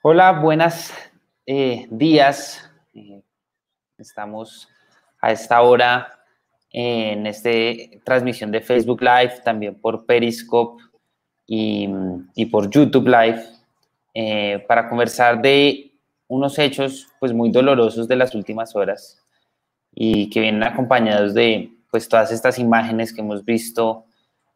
Hola, buenos días. Estamos a esta hora en esta transmisión de Facebook Live, también por Periscope y por YouTube Live, para conversar de unos hechos pues, muy dolorosos de las últimas horas y que vienen acompañados de pues, todas estas imágenes que hemos visto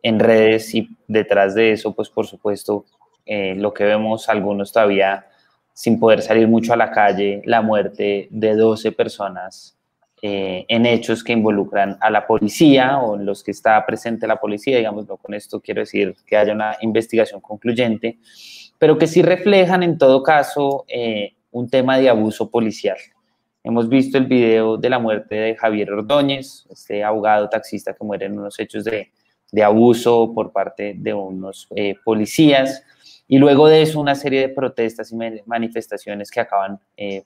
en redes y detrás de eso, pues por supuesto, lo que vemos algunos todavía sin poder salir mucho a la calle, la muerte de 12 personas en hechos que involucran a la policía o en los que está presente la policía, digamos, no con esto quiero decir que haya una investigación concluyente, pero que sí reflejan en todo caso un tema de abuso policial. Hemos visto el video de la muerte de Javier Ordóñez, este abogado taxista que muere en unos hechos de abuso por parte de unos policías. Y luego de eso una serie de protestas y manifestaciones que acaban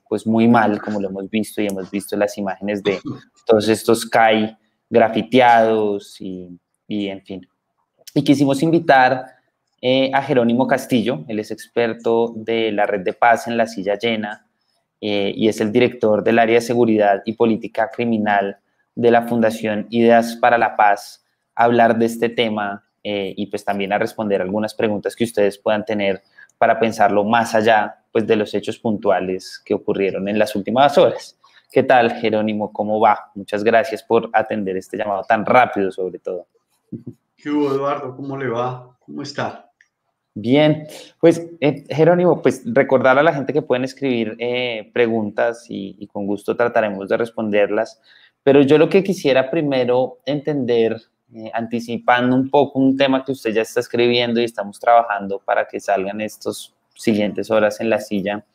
pues muy mal, como lo hemos visto, y hemos visto las imágenes de todos estos CAI grafiteados y en fin. Y quisimos invitar a Jerónimo Castillo, él es experto de la Red de Paz en La Silla Llena y es el director del área de seguridad y política criminal de la Fundación Ideas para la Paz, a hablar de este tema y pues también a responder algunas preguntas que ustedes puedan tener para pensarlo más allá pues, de los hechos puntuales que ocurrieron en las últimas horas. ¿Qué tal, Jerónimo? ¿Cómo va? Muchas gracias por atender este llamado tan rápido, sobre todo. ¿Qué hubo, Eduardo? ¿Cómo le va? ¿Cómo está? Bien, pues Jerónimo, pues recordar a la gente que pueden escribir preguntas y con gusto trataremos de responderlas, pero yo lo que quisiera primero entender, anticipando un poco un tema que usted ya está escribiendo y estamos trabajando para que salgan estos siguientes horas en la silla,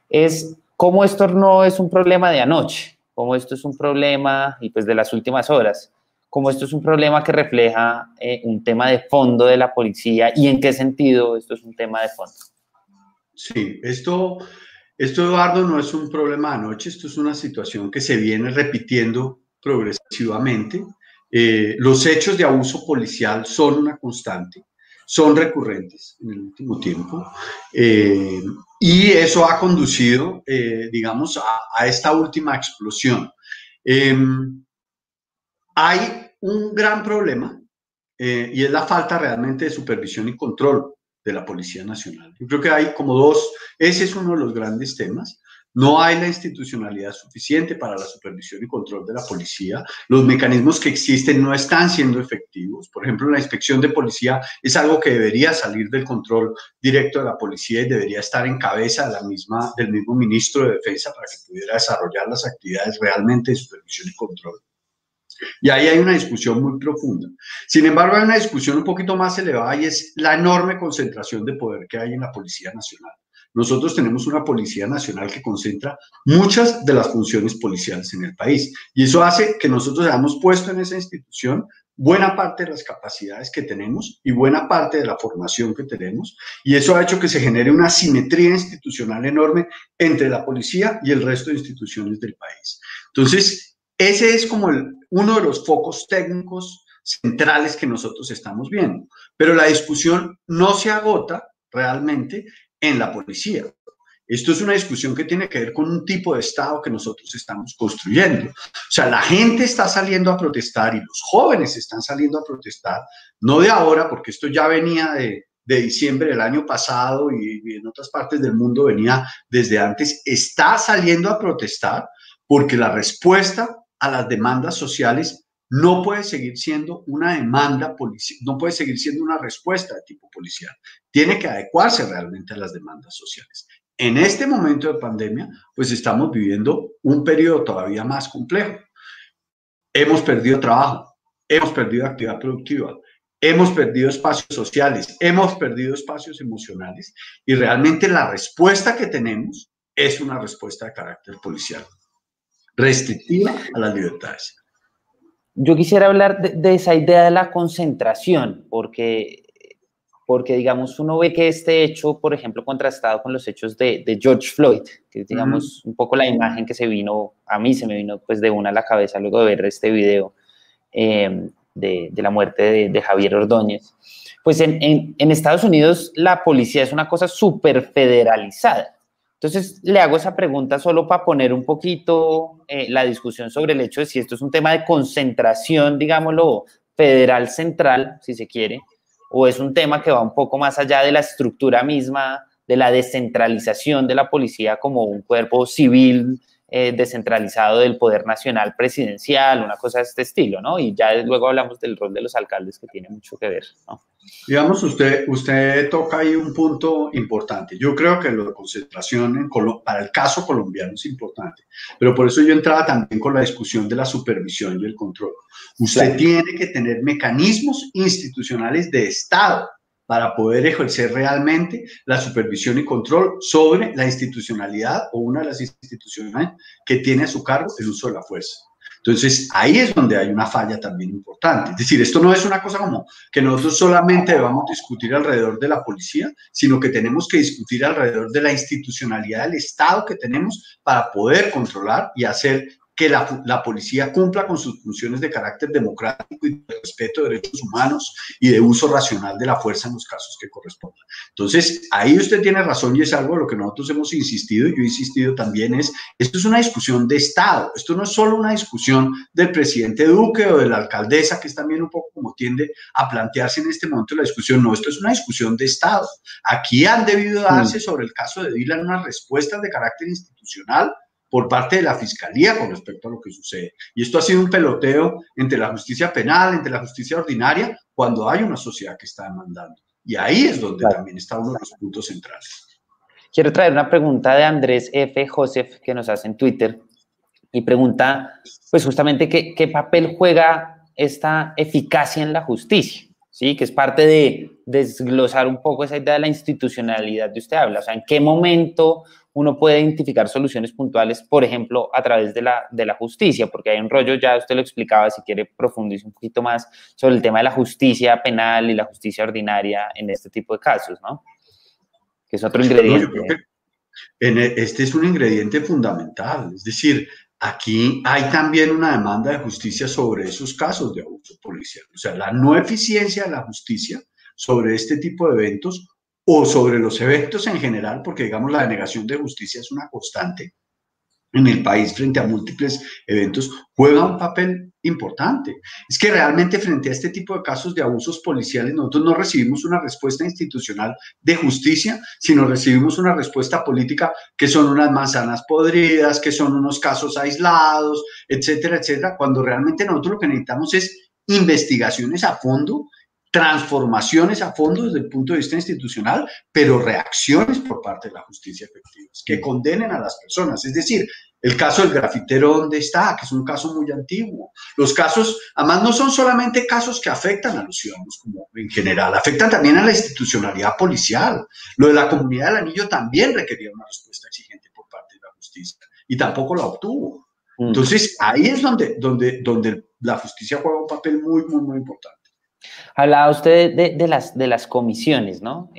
es cómo esto no es un problema de anoche, cómo esto es un problema y pues de las últimas horas, como esto es un problema que refleja un tema de fondo de la policía y en qué sentido esto es un tema de fondo. Sí, esto, Eduardo, no es un problema de anoche, esto es una situación que se viene repitiendo progresivamente. Los hechos de abuso policial son una constante, son recurrentes en el último tiempo, y eso ha conducido, digamos, a esta última explosión. Eh, Hay un gran problema y es la falta realmente de supervisión y control de la Policía Nacional. Yo creo que hay como dos, ese es uno de los grandes temas. No hay la institucionalidad suficiente para la supervisión y control de la policía. Los mecanismos que existen no están siendo efectivos. Por ejemplo, la inspección de policía es algo que debería salir del control directo de la policía y debería estar en cabeza del mismo ministro de Defensa para que pudiera desarrollar las actividades realmente de supervisión y control. Y ahí hay una discusión muy profunda. Sin embargo, hay una discusión un poquito más elevada y es la enorme concentración de poder que hay en la Policía Nacional. Nosotros tenemos una Policía Nacional que concentra muchas de las funciones policiales en el país y eso hace que nosotros hayamos puesto en esa institución buena parte de las capacidades que tenemos y buena parte de la formación que tenemos, y eso ha hecho que se genere una asimetría institucional enorme entre la policía y el resto de instituciones del país. Entonces, ese es como uno de los focos técnicos centrales que nosotros estamos viendo. Pero la discusión no se agota realmente en la policía. Esto es una discusión que tiene que ver con un tipo de Estado que nosotros estamos construyendo. O sea, la gente está saliendo a protestar y los jóvenes están saliendo a protestar, no de ahora, porque esto ya venía de diciembre del año pasado y en otras partes del mundo venía desde antes, está saliendo a protestar porque la respuesta a las demandas sociales no puede seguir siendo una demanda policial, no puede seguir siendo una respuesta de tipo policial. Tiene que adecuarse realmente a las demandas sociales. En este momento de pandemia, pues estamos viviendo un periodo todavía más complejo. Hemos perdido trabajo, hemos perdido actividad productiva, hemos perdido espacios sociales, hemos perdido espacios emocionales y realmente la respuesta que tenemos es una respuesta de carácter policial, restrictiva a las libertades. Yo quisiera hablar de esa idea de la concentración, porque digamos, uno ve que este hecho, por ejemplo, contrastado con los hechos de George Floyd, que es, digamos, un poco la imagen que a mí se me vino pues de una a la cabeza luego de ver este video de la muerte de Javier Ordóñez, pues en Estados Unidos la policía es una cosa súper federalizada. Entonces, le hago esa pregunta solo para poner un poquito la discusión sobre el hecho de si esto es un tema de concentración, digámoslo, federal central, si se quiere, o es un tema que va un poco más allá de la estructura misma, de la descentralización de la policía como un cuerpo civil descentralizado del poder nacional presidencial, una cosa de este estilo, ¿no? Y ya luego hablamos del rol de los alcaldes, que tiene mucho que ver, ¿no? Digamos, usted toca ahí un punto importante. Yo creo que lo de concentración para el caso colombiano es importante, pero por eso yo entraba también con la discusión de la supervisión y el control. Usted tiene que tener mecanismos institucionales de Estado para poder ejercer realmente la supervisión y control sobre la institucionalidad o una de las instituciones que tiene a su cargo el uso de la fuerza. Entonces, ahí es donde hay una falla también importante. Es decir, esto no es una cosa como que nosotros solamente debamos discutir alrededor de la policía, sino que tenemos que discutir alrededor de la institucionalidad del Estado que tenemos para poder controlar y hacer que la policía cumpla con sus funciones de carácter democrático y de respeto de derechos humanos y de uso racional de la fuerza en los casos que correspondan. Entonces, ahí usted tiene razón y es algo de lo que nosotros hemos insistido y yo he insistido también esto es una discusión de Estado, esto no es solo una discusión del presidente Duque o de la alcaldesa, que es también un poco como tiende a plantearse en este momento la discusión, no, esto es una discusión de Estado. Aquí han debido darse sobre el caso de Dylan unas respuestas de carácter institucional por parte de la Fiscalía con respecto a lo que sucede. Y esto ha sido un peloteo entre la justicia penal, entre la justicia ordinaria, cuando hay una sociedad que está demandando. Y ahí es donde también está uno de los puntos centrales. Quiero traer una pregunta de Andrés F. Joseph que nos hace en Twitter y pregunta, pues justamente, ¿qué papel juega esta eficacia en la justicia? ¿Sí? Que es parte de desglosar un poco esa idea de la institucionalidad que usted habla. O sea, ¿en qué momento uno puede identificar soluciones puntuales, por ejemplo, a través de la justicia? Porque hay un rollo, ya usted lo explicaba, si quiere profundice un poquito más sobre el tema de la justicia penal y la justicia ordinaria en este tipo de casos, ¿no? Que es otro ingrediente. No, yo creo que este es un ingrediente fundamental, es decir, aquí hay también una demanda de justicia sobre esos casos de abuso policial, o sea, la no eficiencia de la justicia sobre este tipo de eventos o sobre los eventos en general, porque digamos la denegación de justicia es una constante en el país frente a múltiples eventos, juega un papel importante. Es que realmente frente a este tipo de casos de abusos policiales, nosotros no recibimos una respuesta institucional de justicia, sino recibimos una respuesta política que son unas manzanas podridas, que son unos casos aislados, etcétera, etcétera, cuando realmente nosotros lo que necesitamos es investigaciones a fondo, transformaciones a fondo desde el punto de vista institucional, pero reacciones por parte de la justicia efectivas, que condenen a las personas. Es decir, el caso del grafitero, ¿dónde está? Que es un caso muy antiguo. Los casos, además, no son solamente casos que afectan a los ciudadanos como en general, afectan también a la institucionalidad policial. Lo de la Comunidad del Anillo también requería una respuesta exigente por parte de la justicia y tampoco la obtuvo. Entonces, ahí es donde la justicia juega un papel muy, muy, muy importante. Hablaba usted de las comisiones, ¿no?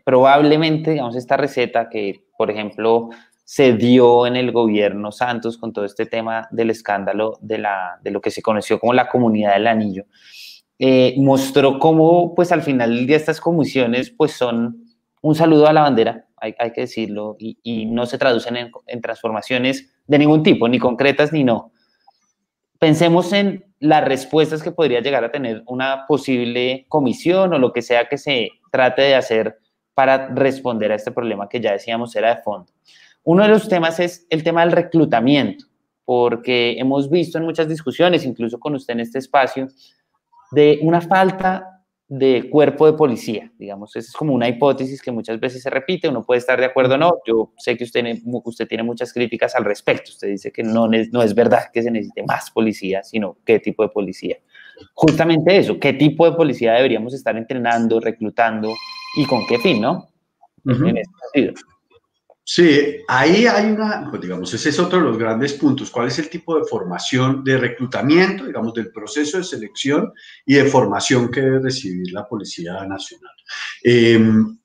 Probablemente, digamos, esta receta que, por ejemplo, se dio en el gobierno Santos con todo este tema del escándalo de lo que se conoció como la Comunidad del Anillo, mostró cómo, pues, al final del día estas comisiones, pues, son un saludo a la bandera, hay que decirlo, y no se traducen en transformaciones de ningún tipo, ni concretas ni no. Pensemos en las respuestas que podría llegar a tener una posible comisión o lo que sea que se trate de hacer para responder a este problema que ya decíamos era de fondo. Uno de los temas es el tema del reclutamiento, porque hemos visto en muchas discusiones, incluso con usted en este espacio, de una falta de cuerpo de policía, digamos, esa es como una hipótesis que muchas veces se repite, uno puede estar de acuerdo o no, yo sé que usted tiene muchas críticas al respecto, usted dice que no es verdad que se necesite más policía, sino qué tipo de policía. Justamente eso, qué tipo de policía deberíamos estar entrenando, reclutando y con qué fin, ¿no? En ese sentido. Sí, ahí hay pues digamos, ese es otro de los grandes puntos. ¿Cuál es el tipo de formación, de reclutamiento, digamos, del proceso de selección y de formación que debe recibir la Policía Nacional?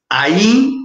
Ahí,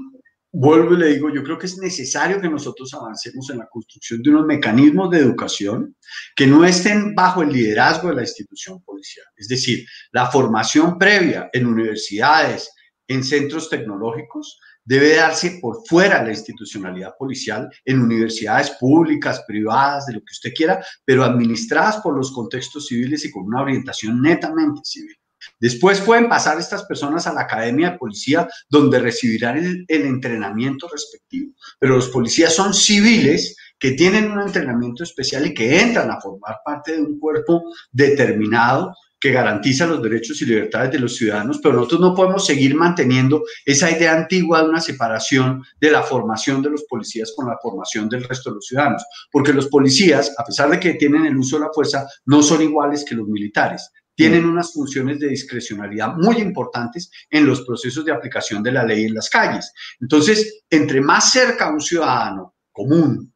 vuelvo y le digo, yo creo que es necesario que nosotros avancemos en la construcción de unos mecanismos de educación que no estén bajo el liderazgo de la institución policial. Es decir, la formación previa en universidades, en centros tecnológicos, debe darse por fuera de la institucionalidad policial, en universidades públicas, privadas, de lo que usted quiera, pero administradas por los contextos civiles y con una orientación netamente civil. Después pueden pasar estas personas a la academia de policía, donde recibirán el entrenamiento respectivo, pero los policías son civiles que tienen un entrenamiento especial y que entran a formar parte de un cuerpo determinado que garantiza los derechos y libertades de los ciudadanos, pero nosotros no podemos seguir manteniendo esa idea antigua de una separación de la formación de los policías con la formación del resto de los ciudadanos, porque los policías, a pesar de que tienen el uso de la fuerza, no son iguales que los militares. Tienen unas funciones de discrecionalidad muy importantes en los procesos de aplicación de la ley en las calles. Entonces, entre más cerca un ciudadano común,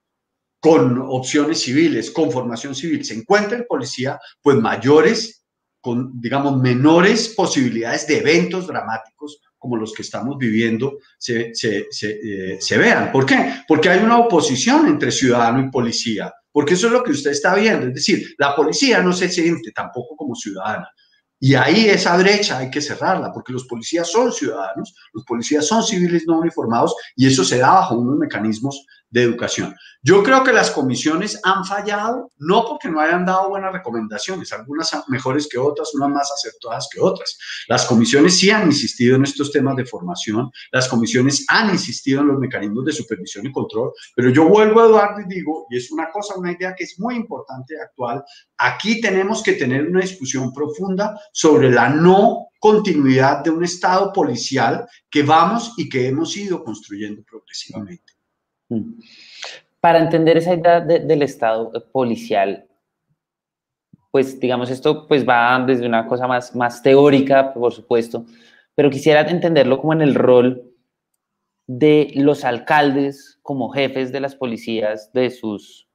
con opciones civiles, con formación civil, se encuentra el policía, pues mayores, con, digamos, menores posibilidades de eventos dramáticos como los que estamos viviendo se vean. ¿Por qué? Porque hay una oposición entre ciudadano y policía, porque eso es lo que usted está viendo, es decir, la policía no se siente tampoco como ciudadana. Y ahí esa brecha hay que cerrarla, porque los policías son ciudadanos, los policías son civiles no uniformados y eso se da bajo unos mecanismos de educación. Yo creo que las comisiones han fallado, no porque no hayan dado buenas recomendaciones, algunas mejores que otras, unas más acertadas que otras. Las comisiones sí han insistido en estos temas de formación, las comisiones han insistido en los mecanismos de supervisión y control, pero yo vuelvo, Eduardo, y digo, y es una cosa, una idea que es muy importante y actual, aquí tenemos que tener una discusión profunda sobre la no continuidad de un Estado policial que vamos y que hemos ido construyendo progresivamente. Para entender esa idea del Estado policial, pues digamos esto pues va desde una cosa más teórica, por supuesto, pero quisiera entenderlo como en el rol de los alcaldes como jefes de las policías de sus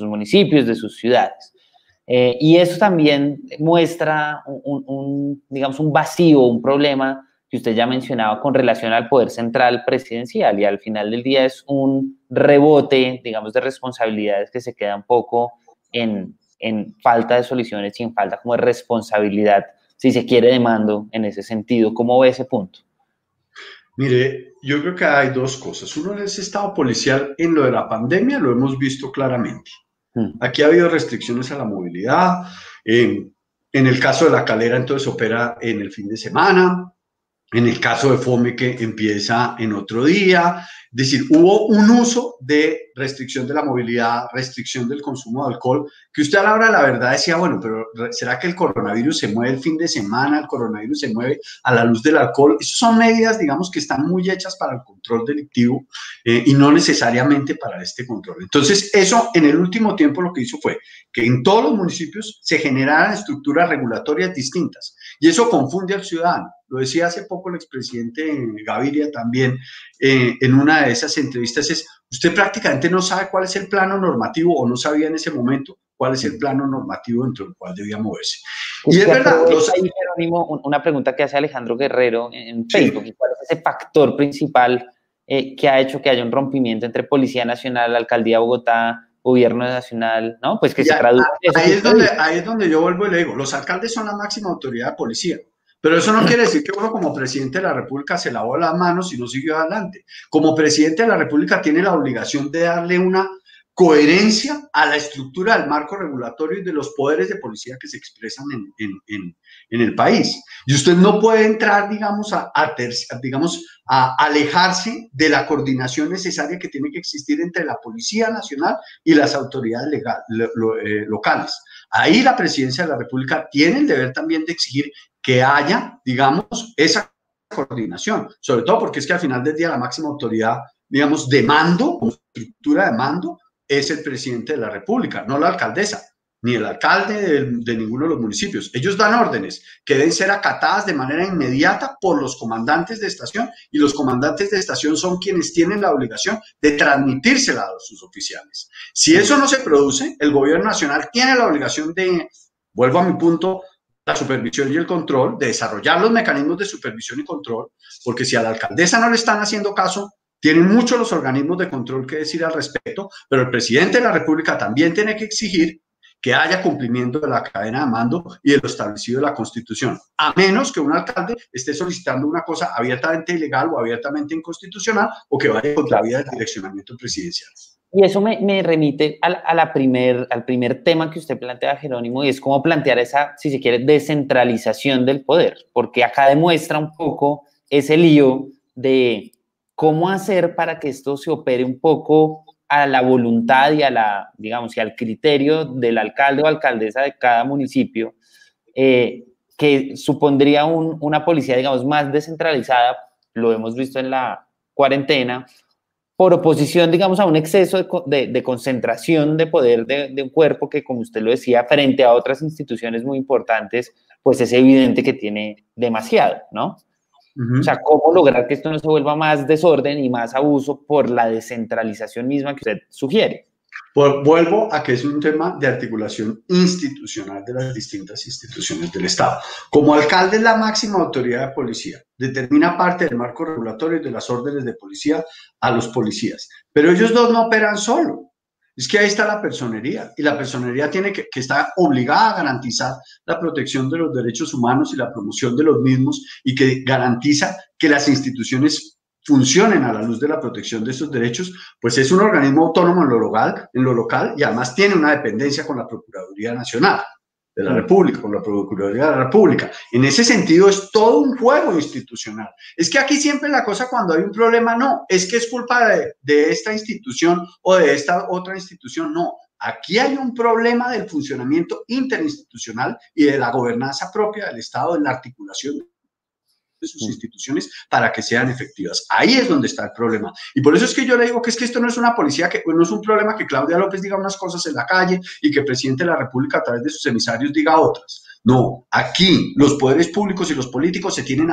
municipios, de sus ciudades. Y eso también muestra digamos, un vacío, un problema que usted ya mencionaba con relación al poder central presidencial, y al final del día es un rebote, digamos, de responsabilidades que se queda un poco en falta de soluciones y en falta como de responsabilidad, si se quiere, de mando en ese sentido. ¿Cómo ve ese punto? Mire, yo creo que hay dos cosas. Uno es Estado policial en lo de la pandemia, lo hemos visto claramente. Aquí ha habido restricciones a la movilidad. En el caso de La Calera, entonces opera en el fin de semana. En el caso de FOME, que empieza en otro día. Es decir, hubo un uso de restricción de la movilidad, restricción del consumo de alcohol, que usted a la hora de la verdad decía, bueno, pero ¿será que el coronavirus se mueve el fin de semana? ¿El coronavirus se mueve a la luz del alcohol? Esas son medidas, digamos, que están muy hechas para el control delictivo y no necesariamente para este control. Entonces, eso en el último tiempo lo que hizo fue que en todos los municipios se generaran estructuras regulatorias distintas y eso confunde al ciudadano. Lo decía hace poco el expresidente Gaviria también en una de esas entrevistas, es usted prácticamente no sabe cuál es el plano normativo o no sabía en ese momento cuál es el plano normativo dentro del cual debía moverse. Y es verdad. Ahí, Jerónimo, una pregunta que hace Alejandro Guerrero en Facebook, sí. ¿Cuál es ese factor principal que ha hecho que haya un rompimiento entre Policía Nacional, Alcaldía de Bogotá, Gobierno Nacional, ¿no? Pues que ya, se traduce. Ahí es donde yo vuelvo y le digo, los alcaldes son la máxima autoridad de policía. Pero eso no quiere decir que uno como presidente de la República se lavó las manos y no siguió adelante. Como presidente de la República tiene la obligación de darle una coherencia a la estructura del marco regulatorio y de los poderes de policía que se expresan en el país. Y usted no puede entrar, digamos, a alejarse de la coordinación necesaria que tiene que existir entre la Policía Nacional y las autoridades locales. Ahí la presidencia de la República tiene el deber también de exigir que haya, digamos, esa coordinación, sobre todo porque es que al final del día la máxima autoridad, digamos, de mando, estructura de mando, es el presidente de la República, no la alcaldesa, ni el alcalde de ninguno de los municipios. Ellos dan órdenes que deben ser acatadas de manera inmediata por los comandantes de estación, y los comandantes de estación son quienes tienen la obligación de transmitírsela a sus oficiales. Si eso no se produce, el gobierno nacional tiene la obligación de, vuelvo a mi punto, la supervisión y el control, de desarrollar los mecanismos de supervisión y control, porque si a la alcaldesa no le están haciendo caso, tienen muchos los organismos de control que decir al respecto, pero el presidente de la República también tiene que exigir que haya cumplimiento de la cadena de mando y de lo establecido en la Constitución, a menos que un alcalde esté solicitando una cosa abiertamente ilegal o abiertamente inconstitucional o que vaya contra la vía del direccionamiento presidencial. Y eso me remite al primer tema que usted plantea, Jerónimo, y es cómo plantear esa, si se quiere, descentralización del poder, porque acá demuestra un poco ese lío de cómo hacer para que esto se opere un poco a la voluntad y a la, digamos, y al criterio del alcalde o alcaldesa de cada municipio, que supondría una policía, digamos, más descentralizada, lo hemos visto en la cuarentena, por oposición, digamos, a un exceso de concentración de poder de un cuerpo que, como usted lo decía, frente a otras instituciones muy importantes, pues es evidente que tiene demasiado, ¿no? O sea, ¿cómo lograr que esto no se vuelva más desorden y más abuso por la descentralización misma que usted sugiere? Vuelvo a que es un tema de articulación institucional de las distintas instituciones del Estado. Como alcalde es la máxima autoridad de policía, determina parte del marco regulatorio y de las órdenes de policía a los policías, pero ellos dos no operan solo. Es que ahí está la personería y la personería tiene que estar obligada a garantizar la protección de los derechos humanos y la promoción de los mismos y que garantiza que las instituciones funcionen a la luz de la protección de esos derechos, pues es un organismo autónomo en lo local y además tiene una dependencia con la Procuraduría Nacional de la República, con la Procuraduría de la República. En ese sentido es todo un juego institucional. Es que aquí siempre la cosa cuando hay un problema, no, es que es culpa de esta institución o de esta otra institución, no. Aquí hay un problema del funcionamiento interinstitucional y de la gobernanza propia del Estado, en la articulación de sus instituciones para que sean efectivas. Ahí es donde está el problema. Y por eso es que yo le digo que es que esto no es una policía, que no es un problema que Claudia López diga unas cosas en la calle y que el presidente de la República a través de sus emisarios diga otras. No, aquí los poderes públicos y los políticos se tienen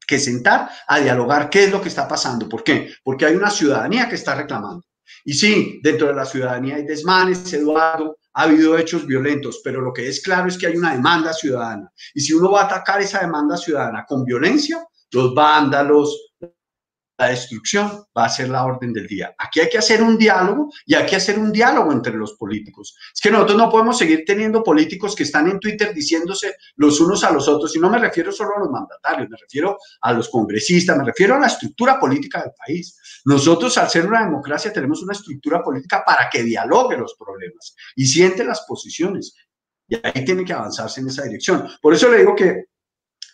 que sentar a dialogar qué es lo que está pasando. ¿Por qué? Porque hay una ciudadanía que está reclamando. Y sí, dentro de la ciudadanía hay desmanes, Eduardo, ha habido hechos violentos, pero lo que es claro es que hay una demanda ciudadana. Y si uno va a atacar esa demanda ciudadana con violencia, los vándalos, la destrucción va a ser la orden del día. Aquí hay que hacer un diálogo y hay que hacer un diálogo entre los políticos. Es que nosotros no podemos seguir teniendo políticos que están en Twitter diciéndose los unos a los otros, y no me refiero solo a los mandatarios, me refiero a los congresistas, me refiero a la estructura política del país. Nosotros, al ser una democracia, tenemos una estructura política para que dialogue los problemas y siente las posiciones. Y ahí tiene que avanzarse en esa dirección. Por eso le digo que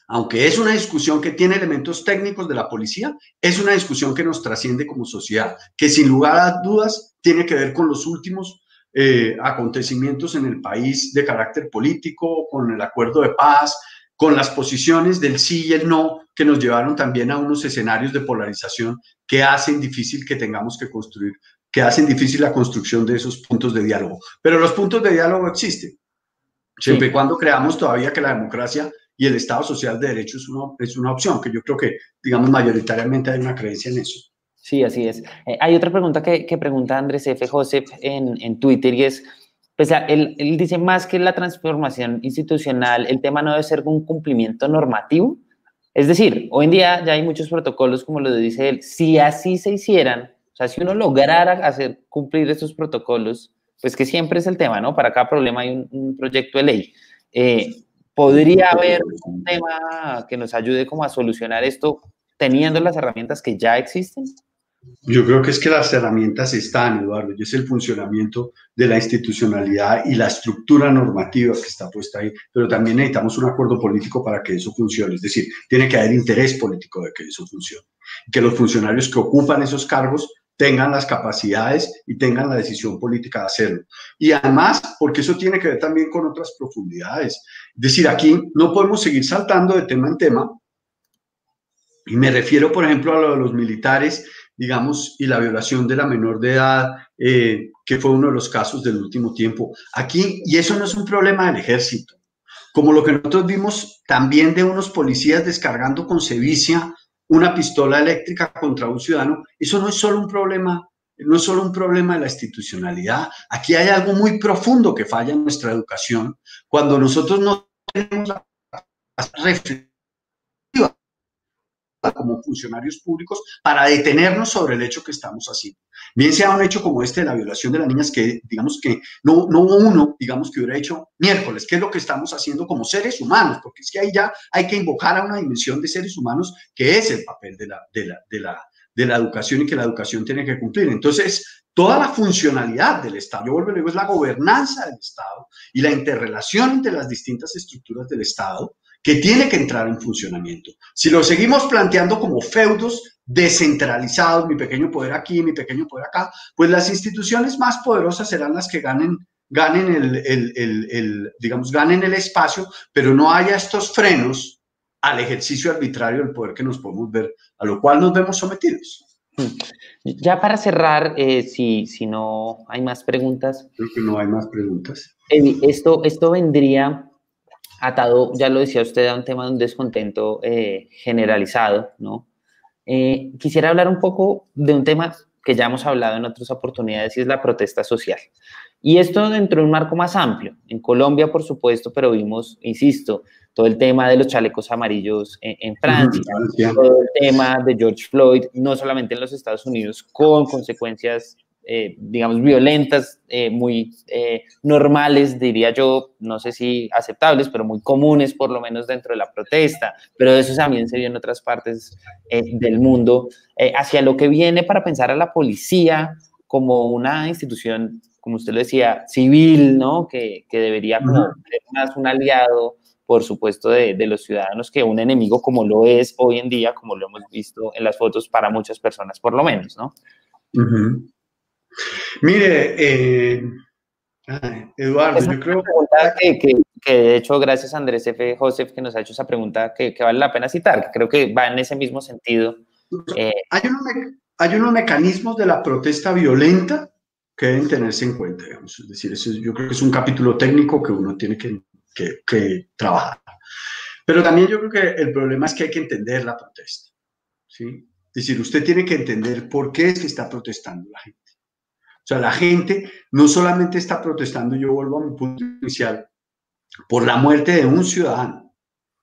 aunque es una discusión que tiene elementos técnicos de la policía, es una discusión que nos trasciende como sociedad, que sin lugar a dudas tiene que ver con los últimos acontecimientos en el país de carácter político, con el acuerdo de paz, con las posiciones del sí y el no, que nos llevaron también a unos escenarios de polarización que hacen difícil que tengamos que construir, que hacen difícil la construcción de esos puntos de diálogo. Pero los puntos de diálogo existen, siempre y cuando creamos todavía que la democracia y el Estado social de derecho es una opción, que yo creo que, digamos, mayoritariamente hay una creencia en eso. Sí, así es. Hay otra pregunta que pregunta Andrés F. Joseph en Twitter y es, pues, él dice, más que la transformación institucional, el tema no debe ser un cumplimiento normativo. Es decir, hoy en día ya hay muchos protocolos, como lo dice él, si así se hicieran, o sea, si uno lograra hacer cumplir esos protocolos, pues que siempre es el tema, ¿no? Para cada problema hay un proyecto de ley. ¿Podría haber un tema que nos ayude como a solucionar esto teniendo las herramientas que ya existen? Yo creo que es que las herramientas están, Eduardo, y es el funcionamiento de la institucionalidad y la estructura normativa que está puesta ahí, pero también necesitamos un acuerdo político para que eso funcione, es decir, tiene que haber interés político de que eso funcione, que los funcionarios que ocupan esos cargos tengan las capacidades y tengan la decisión política de hacerlo. Y además, porque eso tiene que ver también con otras profundidades, es decir, aquí no podemos seguir saltando de tema en tema, y me refiero, por ejemplo, a lo de los militares, digamos, y la violación de la menor de edad, que fue uno de los casos del último tiempo. Aquí, y eso no es un problema del ejército, como lo que nosotros vimos también de unos policías descargando con sevicia una pistola eléctrica contra un ciudadano, eso no es solo un problema, no es solo un problema de la institucionalidad. Aquí hay algo muy profundo que falla en nuestra educación, cuando nosotros no tenemos la reflexión como funcionarios públicos para detenernos sobre el hecho que estamos haciendo. Bien sea un hecho como este de la violación de las niñas, que digamos que no hubo uno, digamos, que hubiera hecho miércoles, ¿qué es lo que estamos haciendo como seres humanos? Porque es que ahí ya hay que invocar a una dimensión de seres humanos que es el papel de la educación y que la educación tiene que cumplir. Entonces, toda la funcionalidad del Estado, yo vuelvo y digo, es la gobernanza del Estado y la interrelación entre las distintas estructuras del Estado que tiene que entrar en funcionamiento. Si lo seguimos planteando como feudos descentralizados, mi pequeño poder aquí, mi pequeño poder acá, pues las instituciones más poderosas serán las que ganen el espacio, pero no haya estos frenos al ejercicio arbitrario del poder que nos podemos ver, a lo cual nos vemos sometidos. Ya para cerrar, si no hay más preguntas. Creo que no hay más preguntas. Esto vendría atado, ya lo decía usted, a un tema de un descontento generalizado, ¿no? Quisiera hablar un poco de un tema que ya hemos hablado en otras oportunidades y es la protesta social. Y esto dentro de un marco más amplio. En Colombia, por supuesto, pero vimos, insisto, todo el tema de los chalecos amarillos en Francia, todo el tema de George Floyd, no solamente en los Estados Unidos, con consecuencias, digamos, violentas, muy normales, diría yo, no sé si aceptables, pero muy comunes, por lo menos dentro de la protesta, pero eso también se vio en otras partes del mundo, hacia lo que viene para pensar a la policía como una institución, como usted lo decía, civil, ¿no? Que debería como ser más un aliado, por supuesto, de los ciudadanos que un enemigo como lo es hoy en día, como lo hemos visto en las fotos para muchas personas, por lo menos, ¿no? Mire, Eduardo, yo creo que de hecho, gracias a Andrés F. Joseph que nos ha hecho esa pregunta que vale la pena citar, que creo que va en ese mismo sentido. Hay unos mecanismos de la protesta violenta que deben tenerse en cuenta, digamos. Es decir, yo creo que es un capítulo técnico que uno tiene que trabajar. Pero también yo creo que el problema es que hay que entender la protesta, ¿sí? Es decir, usted tiene que entender por qué es que está protestando la gente. O sea, la gente no solamente está protestando, yo vuelvo a mi punto inicial, por la muerte de un ciudadano.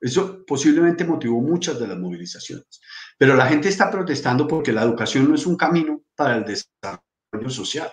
Eso posiblemente motivó muchas de las movilizaciones. Pero la gente está protestando porque la educación no es un camino para el desarrollo social.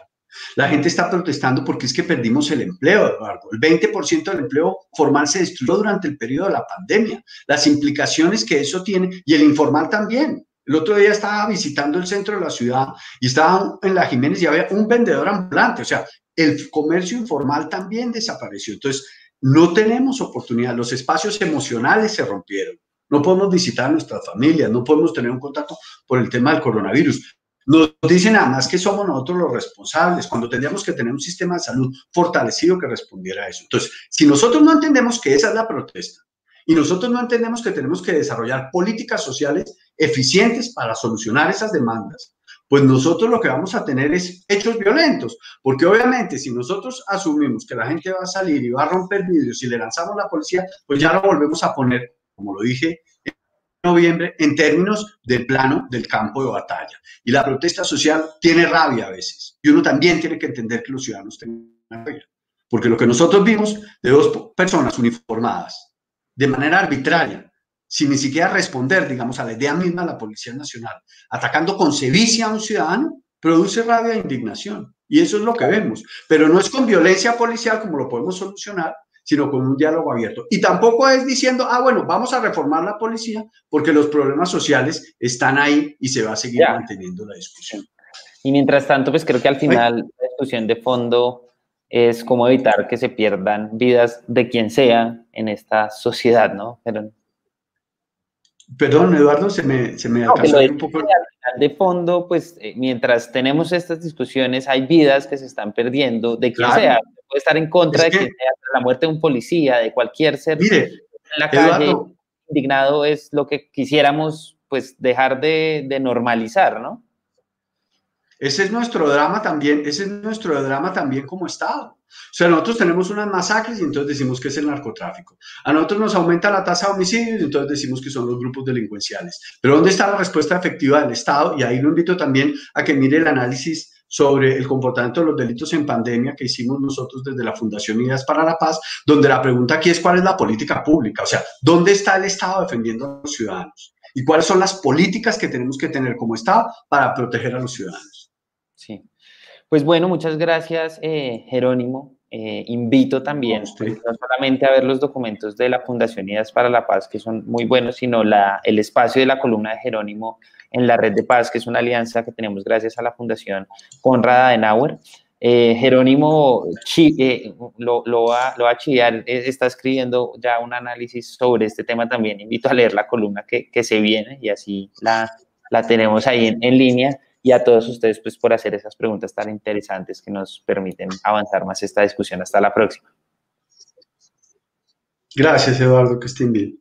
La gente está protestando porque es que perdimos el empleo, Eduardo. El 20% del empleo formal se destruyó durante el periodo de la pandemia. Las implicaciones que eso tiene, y el informal también. El otro día estaba visitando el centro de la ciudad y estaba en la Jiménez y había un vendedor ambulante. O sea, el comercio informal también desapareció. Entonces, no tenemos oportunidad. Los espacios emocionales se rompieron. No podemos visitar a nuestras familias, no podemos tener un contacto por el tema del coronavirus. Nos dicen además que somos nosotros los responsables, cuando tendríamos que tener un sistema de salud fortalecido que respondiera a eso. Entonces, si nosotros no entendemos que esa es la protesta y nosotros no entendemos que tenemos que desarrollar políticas sociales eficientes para solucionar esas demandas, pues nosotros lo que vamos a tener es hechos violentos, porque obviamente si nosotros asumimos que la gente va a salir y va a romper vidrios y le lanzamos la policía, pues ya lo volvemos a poner, como lo dije en noviembre, en términos del plano del campo de batalla. Y la protesta social tiene rabia a veces, y uno también tiene que entender que los ciudadanos tienen rabia, porque lo que nosotros vimos de dos personas uniformadas, de manera arbitraria, sin ni siquiera responder, digamos, a la idea misma de la Policía Nacional, atacando con sevicia a un ciudadano, produce rabia e indignación. Y eso es lo que vemos. Pero no es con violencia policial como lo podemos solucionar, sino con un diálogo abierto. Y tampoco es diciendo, bueno, vamos a reformar la policía, porque los problemas sociales están ahí y se va a seguir manteniendo la discusión. Y mientras tanto, pues creo que al final la discusión de fondo es cómo evitar que se pierdan vidas de quien sea en esta sociedad, ¿no? Perdón, Eduardo, se me alcanzó un poco. Al final de fondo, pues mientras tenemos estas discusiones, hay vidas que se están perdiendo de quien sea. Puede estar en contra de quien sea, la muerte de un policía, de cualquier ser en la calle, Eduardo, indignado, es lo que quisiéramos pues dejar de normalizar, ¿no? Ese es nuestro drama también como Estado. O sea, nosotros tenemos unas masacres y entonces decimos que es el narcotráfico. A nosotros nos aumenta la tasa de homicidios y entonces decimos que son los grupos delincuenciales. Pero ¿dónde está la respuesta efectiva del Estado? Y ahí lo invito también a que mire el análisis sobre el comportamiento de los delitos en pandemia que hicimos nosotros desde la Fundación Ideas para la Paz, donde la pregunta aquí es cuál es la política pública. O sea, ¿dónde está el Estado defendiendo a los ciudadanos? y cuáles son las políticas que tenemos que tener como Estado para proteger a los ciudadanos. Sí. Pues bueno, muchas gracias, Jerónimo. Invito también, pues, no solamente a ver los documentos de la Fundación Unidas para la Paz, que son muy buenos, sino el espacio de la columna de Jerónimo en la Red de Paz, que es una alianza que tenemos gracias a la Fundación Konrad Adenauer. Jerónimo lo va a chiviar, está escribiendo ya un análisis sobre este tema también. Invito a leer la columna que se viene y así la tenemos ahí en línea. Y a todos ustedes, pues, por hacer esas preguntas tan interesantes que nos permiten avanzar más esta discusión. Hasta la próxima. Gracias, Eduardo, que estén bien.